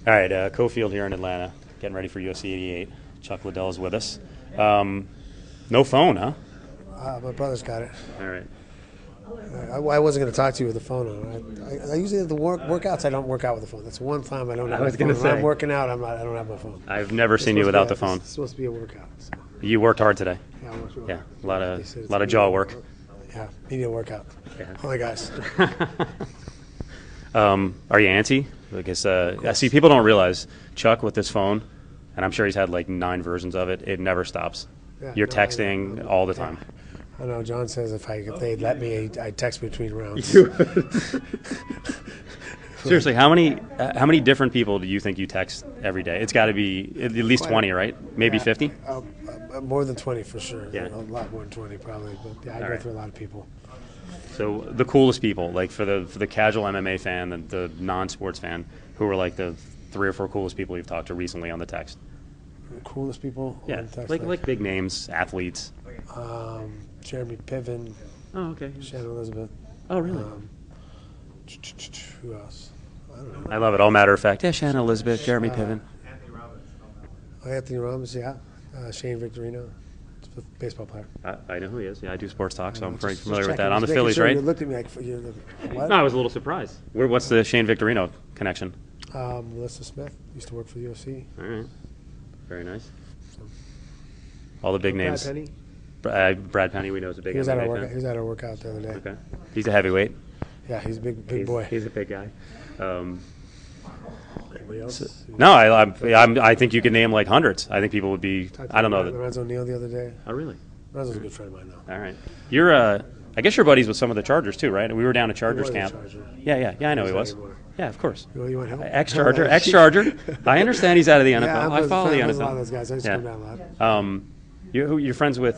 All right, Cofield here in Atlanta, getting ready for UFC 88. Chuck Liddell is with us. No phone, huh? My brother's got it. All right. I wasn't going to talk to you with the phone on. I usually the workouts. I don't work out with the phone. That's one time I don't have my phone. When I'm working out, I don't have my phone. I've never seen you without the phone. It's supposed to be a workout. So. You worked hard today. Yeah, I worked hard. Yeah, a lot of jaw work. Yeah, media workout. Yeah. All right, guys. Are you antsy? Because I see people don't realize Chuck with this phone, and I'm sure he's had like 9 versions of it. It never stops. Yeah, You're texting all the time. I know. John says if they'd let me, I'd text between rounds. Seriously, how many different people do you think you text every day? It's got to be at least 20, right? Maybe 50? More than 20 for sure. Yeah. A lot more than 20 probably. But yeah, I go through a lot of people. So the coolest people, like for the casual MMA fan, the non-sports fan, who are like the 3 or 4 coolest people you've talked to recently on the text? Coolest people? Yeah, on the text, like big names, athletes. Jeremy Piven. Oh, okay. Shannon Elizabeth. Oh, really? Who else? I don't know. I love it. All matter of fact. Yeah, Shannon Elizabeth, Jeremy Piven. Anthony Robbins, yeah. Shane Victorino, baseball player. I know who he is. Yeah, I do sports talk, so I'm pretty Just familiar with checking. that. On the Just Phillies, sure right? You looked at me like, what? No, I was a little surprised. What's the Shane Victorino connection? Melissa Smith used to work for the UFC. All right. Very nice. All the big names. Brad Penny. Brad Penny, we know, is a big He was at MMA our workout. fan. He was at our workout the other day. Okay. He's a heavyweight. Yeah, he's a big boy. He's a big guy. Anybody else? No, I think you could name like hundreds. I think people would be. I don't know. Lorenzo Neal the other day. Oh, really? Lorenzo's a good friend of mine now. All right. You're I guess you're buddies with some of the Chargers too, right? We were down at Chargers camp. Yeah. I know he was. Yeah, of course. You want help? Ex-Charger. I understand he's out of the NFL. Yeah, I follow the NFL. A lot of those guys. I used to come down a lot. You're friends with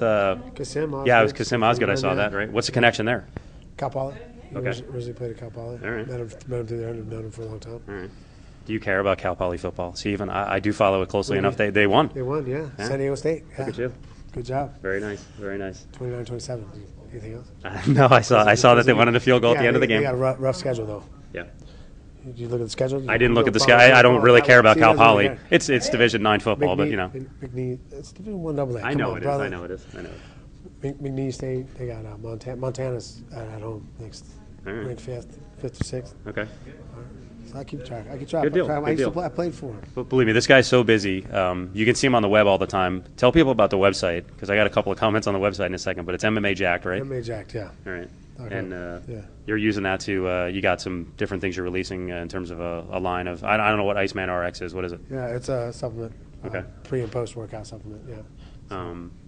Kasim Osgood. Yeah, it was Kasim Osgood. I saw that, right? What's the connection there? Cal Poly. He Okay. originally played at Cal Poly. All right. Met him through there. I've known him for a long time. All right. Do you care about Cal Poly football? See, even I do follow it closely enough. They won. They won, yeah. San Diego State. Yeah. Look at you. Good job. Very nice. Very nice. 29-27. Anything else? No, I saw that they wanted a field goal at the end of the game. They got a rough schedule, though. Yeah. Did you look at the schedule? I didn't look at the schedule. I don't really care about Cal Poly. It's Division IX football, but you know. McNeese, it's Division I AA. I know it is. McNeese State. They got Montana's at home next. Ranked 5th or 6th. Okay. So I keep track. Good deal. I played for him. But believe me, this guy's so busy. You can see him on the web all the time. Tell people about the website, because I got a couple of comments on the website in a second, but it's MMA Jacked, right? MMA Jacked, yeah. All right. Okay. And you're using that to, you got some different things you're releasing in terms of a line of, I don't know what Iceman RX is. What is it? Yeah, it's a supplement. Okay. Pre and post workout supplement, yeah.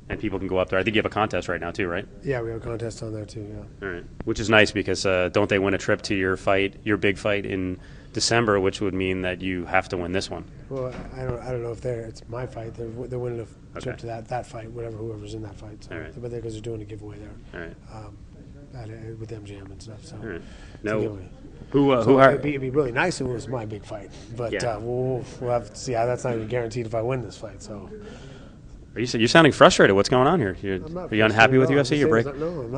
And people can go up there. I think you have a contest right now too, right? Yeah, we have a contest on there too, yeah. All right. Which is nice because don't they win a trip to your big fight in December, which would mean that you have to win this one? Well, I don't know if it's my fight. They're winning a trip to that fight, whoever's in that fight. So, all right. But because they're doing a giveave there. All right. With MGM and stuff. So. All right. No. It'd be really nice if it was my big fight, but we'll have to see. That's not even guaranteed if I win this fight. So. You're sounding frustrated. What's going on here? Are you unhappy with UFC? Your break? No, I'm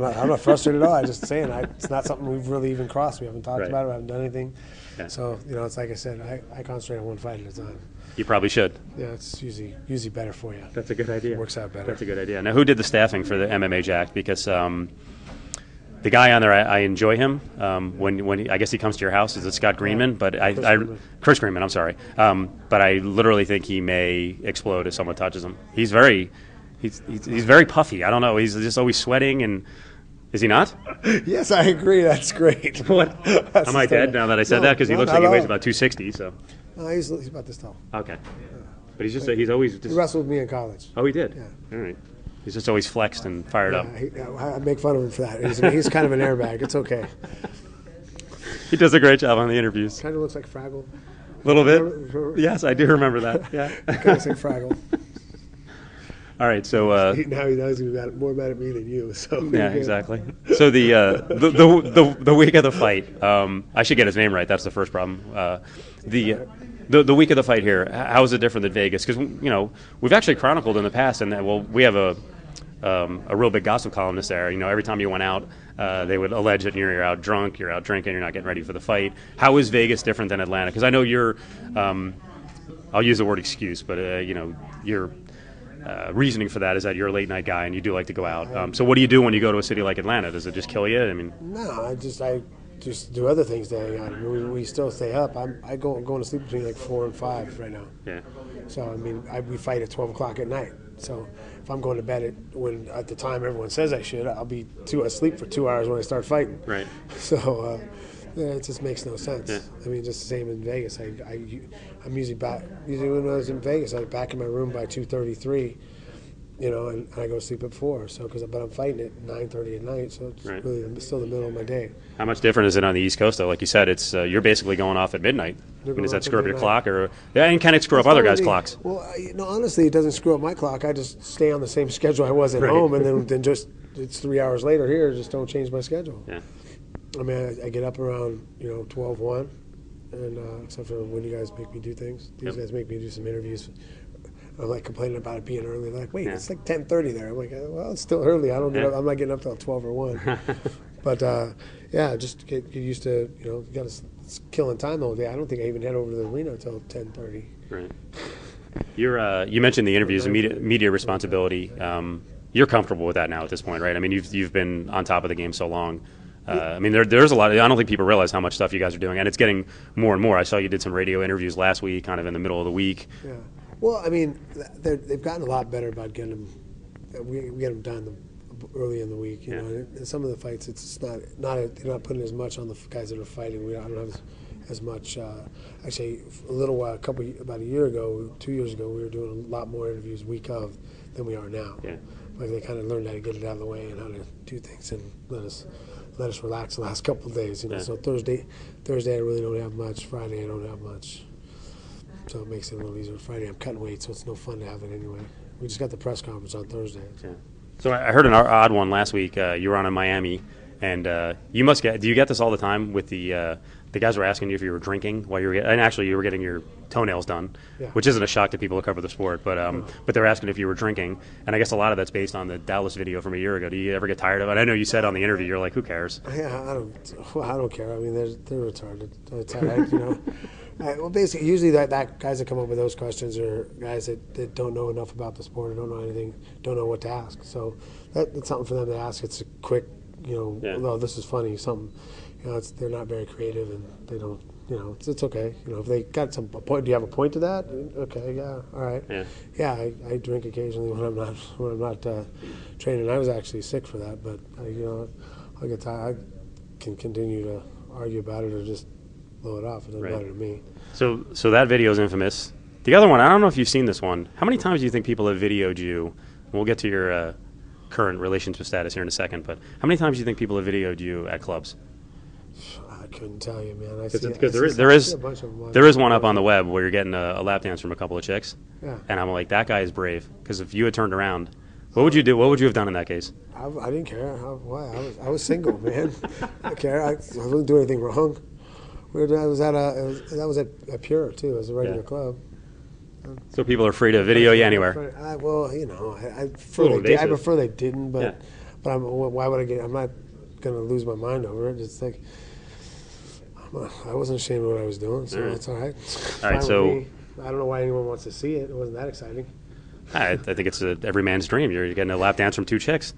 not. I'm not frustrated at all. I'm just saying it's not something we've really even crossed. We haven't talked about it. We haven't done anything. Yeah. So it's like I said. I concentrate on one fight at a time. You probably should. Yeah, it's usually better for you. That's a good idea. It works out better. That's a good idea. Now, who did the staffing for the MMA Jack? Because the guy on there, I enjoy him. When I guess he comes to your house, is it Scott Greenman? But Chris Greenman. I'm sorry. But I literally think he may explode if someone touches him. He's very puffy. I don't know. He's just always sweating, and is he not? Yes, I agree. That's great. What? Am I dead now that I said that? Because he looks like he weighs about 260. So. No, he's about this tall. Okay. But he's always. He wrestled with me in college. Oh, he did. Yeah. All right. He's just always flexed and fired up. I make fun of him for that. He's kind of an airbag. It's okay. He does a great job on the interviews. Kind of looks like Fraggle. A little bit. Yes, I do remember that. Yeah. Kind of looks like Fraggle. All right, so now he knows he's more mad at me than you. So yeah, exactly. So the week of the fight, I should get his name right. That's the first problem. The week of the fight here, how is it different than Vegas? Because we've actually chronicled in the past, and we have a real big gossip columnist there. Every time you went out, they would allege that you're out drunk, you're out drinking, you're not getting ready for the fight. How is Vegas different than Atlanta? Because I know you're, I'll use the word excuse, but your reasoning for that is that you're a late night guy and you do like to go out. So what do you do when you go to a city like Atlanta? Does it just kill you? I mean, no, I just do other things to hang out. I mean, we still stay up. I'm going to sleep between like 4 and 5 right now. Yeah. So I mean, we fight at 12 o'clock at night. So if I'm going to bed at the time everyone says I should, I'll be asleep for 2 hours when I start fighting. Right. So yeah, it just makes no sense. Yeah. I mean, just the same in Vegas. I'm usually when I was in Vegas, I was back in my room by 2:33. And I go to sleep at 4. So but I'm fighting at 9:30 at night, so it's really still the middle of my day. How much different is it on the East Coast, though? Like you said, it's you're basically going off at midnight. I mean, does that screw up your clock, or and can it screw up other guys' clocks? Well, honestly, it doesn't screw up my clock. I just stay on the same schedule I was at home, and then just it's 3 hours later here. Just don't change my schedule. Yeah. I mean, I get up around 12:01, and except for when you guys make me do things. These guys make me do some interviews. I'm like complaining about it being early. They're like, wait, it's like 10:30 there. I'm like, well, it's still early. I don't get up. I'm not getting up till 12 or 1. But yeah, just get used to you got to killing time all day. I don't think I even head over to the arena until 10:30. Right. You mentioned the interviews and media responsibility. You're comfortable with that now at this point, right? I mean, you've been on top of the game so long. I mean, there's a lot. I don't think people realize how much stuff you guys are doing, and it's getting more and more. I saw you did some radio interviews last week, kind of in the middle of the week. Yeah. Well, I mean, they've gotten a lot better about getting them. We get them done early in the week. You know, and some of the fights, it's they're not putting as much on the guys that are fighting. I don't have as much. Actually, a little while, about a year ago, 2 years ago, we were doing a lot more interviews week of than we are now. Yeah. Like they kind of learned how to get it out of the way and how to do things and let us relax the last couple of days. So Thursday I really don't have much. Friday I don't have much. So it makes it a little easier. Friday I'm cutting weight, so it's no fun to have it anyway. We just got the press conference on Thursday. Yeah. So I heard an odd one last week. You were on in Miami, and you must get. Do you get this all the time with the guys were asking you if you were drinking while you were and actually you were getting your toenails done, which isn't a shock to people who cover the sport, but they're asking if you were drinking, and I guess a lot of that's based on the Dallas video from a year ago. Do you ever get tired of it? I know you said on the interview you're like, who cares? Yeah, I don't care. I mean, they're retarded. It's all right, well, basically, usually that guys that come up with those questions are guys that don't know enough about the sport or don't know anything, don't know what to ask. So that's something for them to ask. It's a quick, oh, this is funny, something. They're not very creative and they don't, it's okay. If they got some point, do you have a point to that? Okay, yeah, all right. Yeah, I drink occasionally when I'm not training. I was actually sick for that, but I'll get tired. I can continue to argue about it or just blow it off. It doesn't matter to me. So that video is infamous. The other one, I don't know if you've seen this one. How many times do you think people have videoed you? We'll get to your current relationship status here in a second, but how many times do you think people have videoed you at clubs? I couldn't tell you, man. Because there is one up on the web where you're getting a lap dance from a couple of chicks, and I'm like, that guy is brave. Because if you had turned around, what would you do? What would you have done in that case? I didn't care. Why? I was single, man. I didn't care. I wasn't doing anything wrong. That was at Pure too. It was a regular club. So people are free to video you anywhere. I prefer they didn't, but why would I get? I'm not gonna lose my mind over it. It's like I wasn't ashamed of what I was doing, so that's all right. All right, so I don't know why anyone wants to see it. It wasn't that exciting. I think it's every man's dream. You're getting a lap dance from two chicks.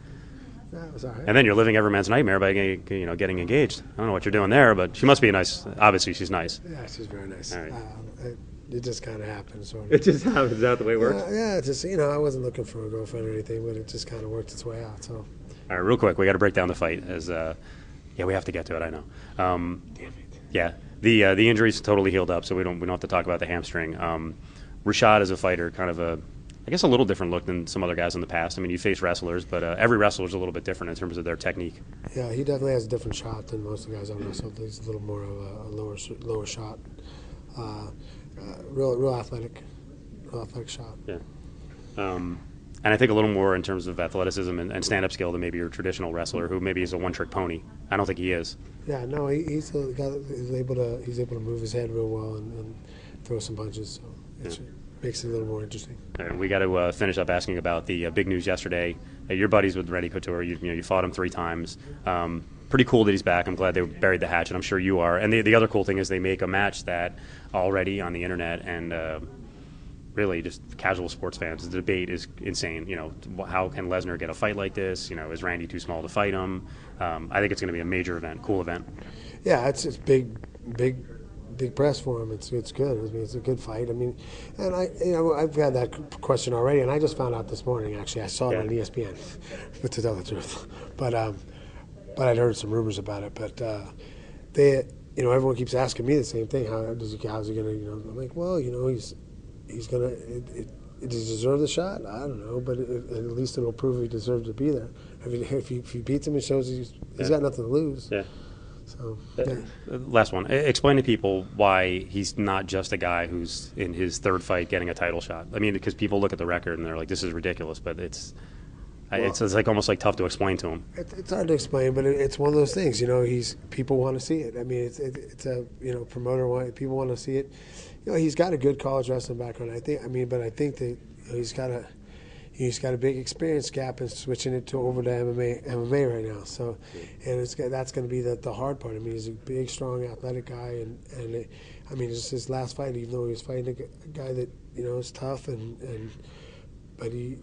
Yeah, it was all right. And then you're living every man's nightmare by getting engaged. I don't know what you're doing there, but she must be nice. Obviously, she's nice. Yeah, she's very nice. All right. It just kind of happened. Sort of. It just happens. Is that the way it works? Yeah, it's just I wasn't looking for a girlfriend or anything, but it just kind of worked its way out. So. All right, real quick, we got to break down the fight. We have to get to it. I know. Damn it. Yeah, the injury's totally healed up, so we don't have to talk about the hamstring. Rashad is a fighter, kind of I guess a little different look than some other guys in the past. I mean, you face wrestlers, but every wrestler is a little bit different in terms of their technique. Yeah, he definitely has a different shot than most of the guys I've wrestled. He's a little more of a lower shot. Real athletic shot. Yeah. And I think a little more in terms of athleticism and stand-up skill than maybe your traditional wrestler, who maybe is a one-trick pony. I don't think he is. Yeah, no, he's able to move his head real well and throw some punches. So it makes it a little more interesting. All right, we got to finish up asking about the big news yesterday. Your buddies with Reddy Couture, you fought him 3 times. pretty cool that he's back. I'm glad they buried the hatchet. I'm sure you are. And the other cool thing is they make a match that already on the internet and really just casual sports fans, the debate is insane. You know, how can Lesnar get a fight like this? You know, is Randy too small to fight him? I think it's going to be a major event, cool event. Yeah, it's big press for him. It's good. I mean, it's a good fight. I mean, and I've had that question already, and I just found out this morning. Actually, I saw it on ESPN, to tell the truth. But I'd heard some rumors about it. But everyone keeps asking me the same thing. How's he going to? I'm like, well, he's going to. Does he deserve the shot? I don't know, but at least it'll prove he deserves to be there. I mean, if he beats him, it shows he's got nothing to lose. Yeah. So, last one. Explain to people why he's not just a guy who's in his third fight getting a title shot. I mean, because people look at the record and they're like, "This is ridiculous," but it's like almost like tough to explain to him. It's hard to explain, but it's one of those things. People want to see it. I mean, it's a promoter people want to see it. He's got a good college wrestling background. I think that he's got a big experience gap in switching it over to MMA right now. So, and that's going to be the hard part. I mean, he's a big, strong, athletic guy, and it's his last fight. Even though he was fighting a guy that is tough, but he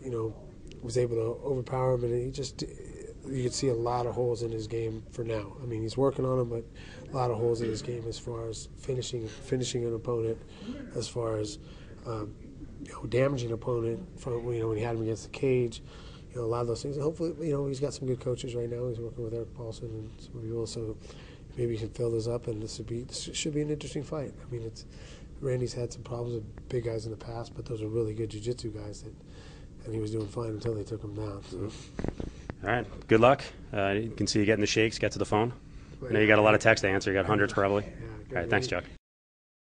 was able to overpower him, and you could see a lot of holes in his game for now. I mean, he's working on them, but a lot of holes in his game as far as finishing an opponent, as far as damaging an opponent from when he had him against the cage, a lot of those things. And hopefully, he's got some good coaches right now. He's working with Eric Paulson and some people, so maybe he can fill this up, and this should be an interesting fight. I mean, Randy's had some problems with big guys in the past, but those are really good jiu-jitsu guys and he was doing fine until they took him down. So. All right, good luck. You can see you getting the shakes. Get to the phone. I know you got a lot of text to answer. You got hundreds probably. Yeah, all right, thanks, Chuck.